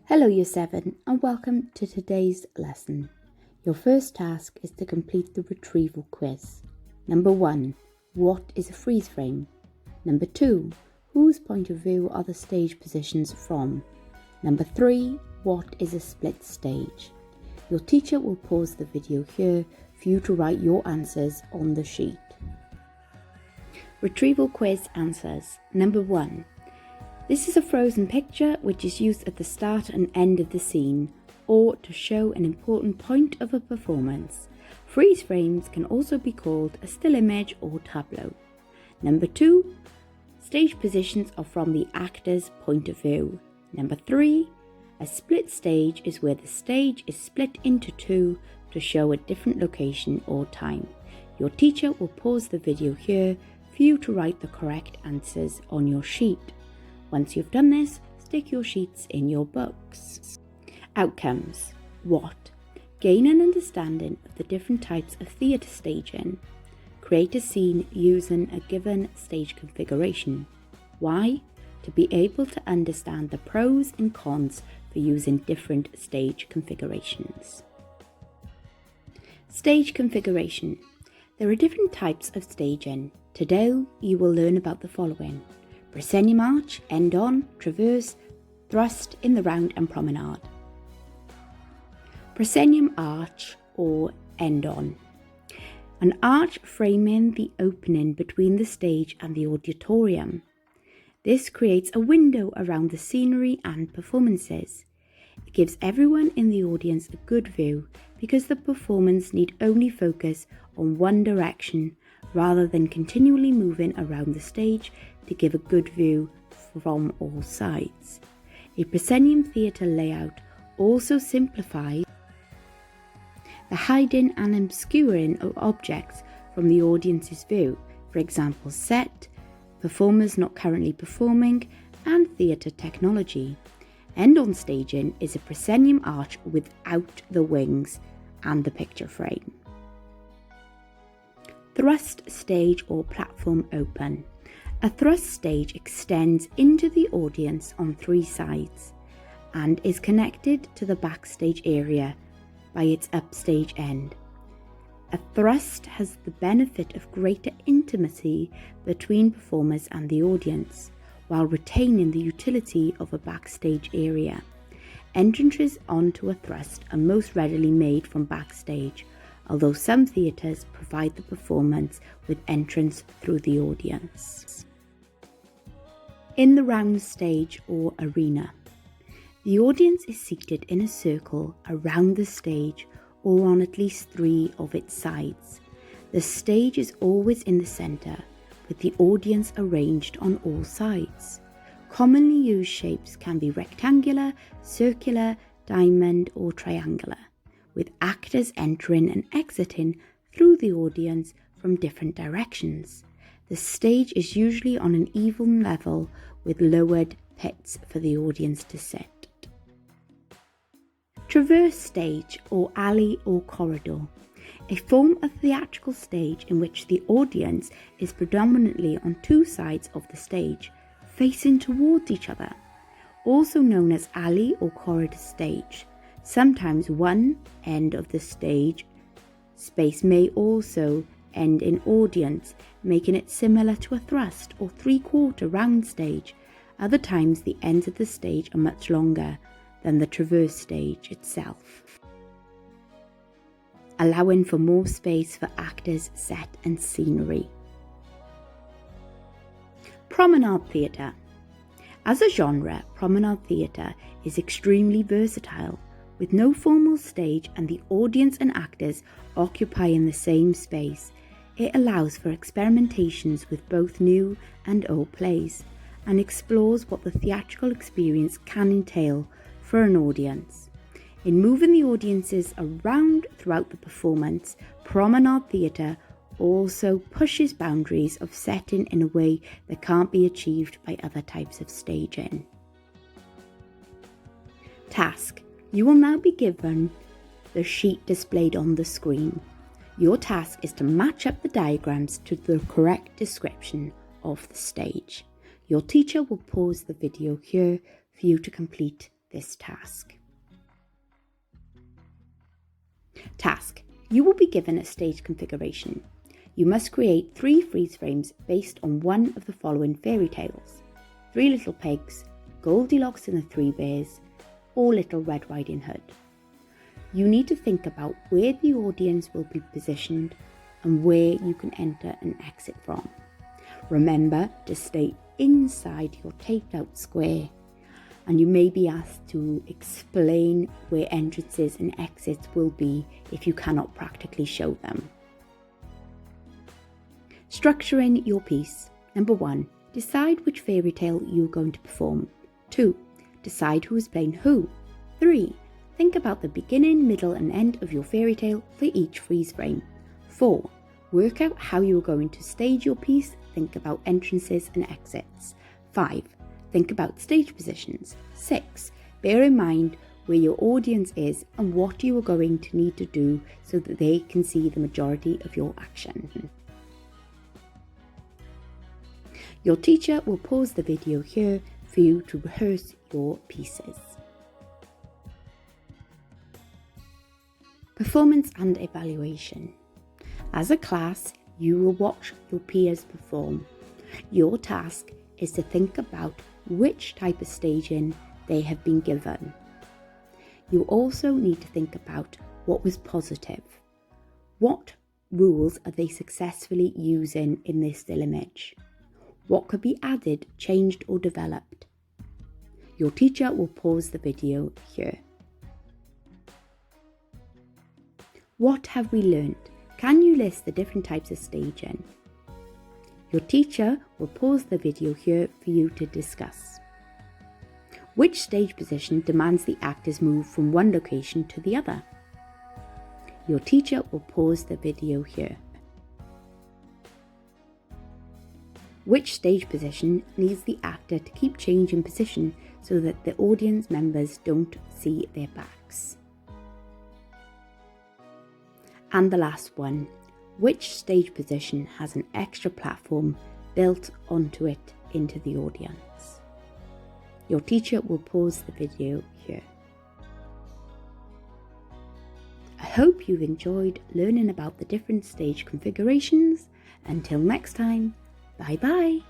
Hello Year 7 and welcome to today's lesson. Your first task is to complete the retrieval quiz. Number 1. What is a freeze frame? Number 2. Whose point of view are the stage positions from? Number 3. What is a split stage? Your teacher will pause the video here for you to write your answers on the sheet. Retrieval quiz answers. Number 1. This is a frozen picture which is used at the start and end of the scene, or to show an important point of a performance. Freeze frames can also be called a still image or tableau. Number 2. Stage positions are from the actor's point of view. Number 3. A split stage is where the stage is split into two to show a different location or time. Your teacher will pause the video here for you to write the correct answers on your sheet. Once you've done this, stick your sheets in your books. Outcomes. What? Gain an understanding of the different types of theatre staging. Create a scene using a given stage configuration. Why? To be able to understand the pros and cons for using different stage configurations. Stage configuration. There are different types of staging. Today you will learn about the following: proscenium arch, end on, traverse, thrust, in the round and promenade. Proscenium arch or end on. An arch framing the opening between the stage and the auditorium. This creates a window around the scenery and performances. It gives everyone in the audience a good view because the performance need only focus on one direction rather than continually moving around the stage to give a good view from all sides. A proscenium theatre layout also simplifies the hiding and obscuring of objects from the audience's view, for example set, performers not currently performing, and theatre technology. End-on staging is a proscenium arch without the wings and the picture frame. Thrust stage or platform open. A thrust stage extends into the audience on three sides and is connected to the backstage area by its upstage end. A thrust has the benefit of greater intimacy between performers and the audience, while retaining the utility of a backstage area. Entrances onto a thrust are most readily made from backstage, although some theatres provide the performance with entrance through the audience. In the round stage or arena. The audience is seated in a circle around the stage or on at least three of its sides. The stage is always in the centre, with the audience arranged on all sides. Commonly used shapes can be rectangular, circular, diamond or triangular, with actors entering and exiting through the audience from different directions. The stage is usually on an even level with lowered pits for the audience to sit. Traverse stage or alley or corridor. A form of theatrical stage in which the audience is predominantly on two sides of the stage, facing towards each other. Also known as alley or corridor stage. Sometimes one end of the stage space may also end in audience, making it similar to a thrust or three-quarter round stage. Other times the ends of the stage are much longer than the traverse stage itself, allowing for more space for actors, set and scenery. Promenade theatre. As a genre, promenade theatre is extremely versatile, with no formal stage and the audience and actors occupying the same space. It allows for experimentations with both new and old plays, and explores what the theatrical experience can entail for an audience. In moving the audiences around throughout the performance, promenade theatre also pushes boundaries of setting in a way that can't be achieved by other types of staging. Task. You will now be given the sheet displayed on the screen. Your task is to match up the diagrams to the correct description of the stage. Your teacher will pause the video here for you to complete this task. Task. You will be given a stage configuration. You must create 3 freeze frames based on one of the following fairy tales: 3 Little Pigs, Goldilocks and the 3 Bears, or Little Red Riding Hood. You need to think about where the audience will be positioned and where you can enter and exit from. Remember to stay inside your taped out square, and you may be asked to explain where entrances and exits will be if you cannot practically show them. Structuring your piece. Number 1. Decide which fairy tale you are going to perform. 2. Decide who is playing who. 3. Think about the beginning, middle and end of your fairy tale for each freeze frame. 4. Work out how you are going to stage your piece. Think about entrances and exits. 5. Think about stage positions. 6. Bear in mind where your audience is and what you are going to need to do so that they can see the majority of your action. Your teacher will pause the video here for you to rehearse your pieces. Performance and evaluation. As a class, you will watch your peers perform. Your task is to think about which type of staging they have been given. You also need to think about what was positive. What rules are they successfully using in this still image? What could be added, changed or developed? Your teacher will pause the video here. What have we learned? Can you list the different types of staging? Your teacher will pause the video here for you to discuss. Which stage position demands the actors move from one location to the other? Your teacher will pause the video here. Which stage position needs the actor to keep changing position so that the audience members don't see their backs? And the last one, which stage position has an extra platform built onto it into the audience? Your teacher will pause the video here. I hope you've enjoyed learning about the different stage configurations. Until next time, bye bye.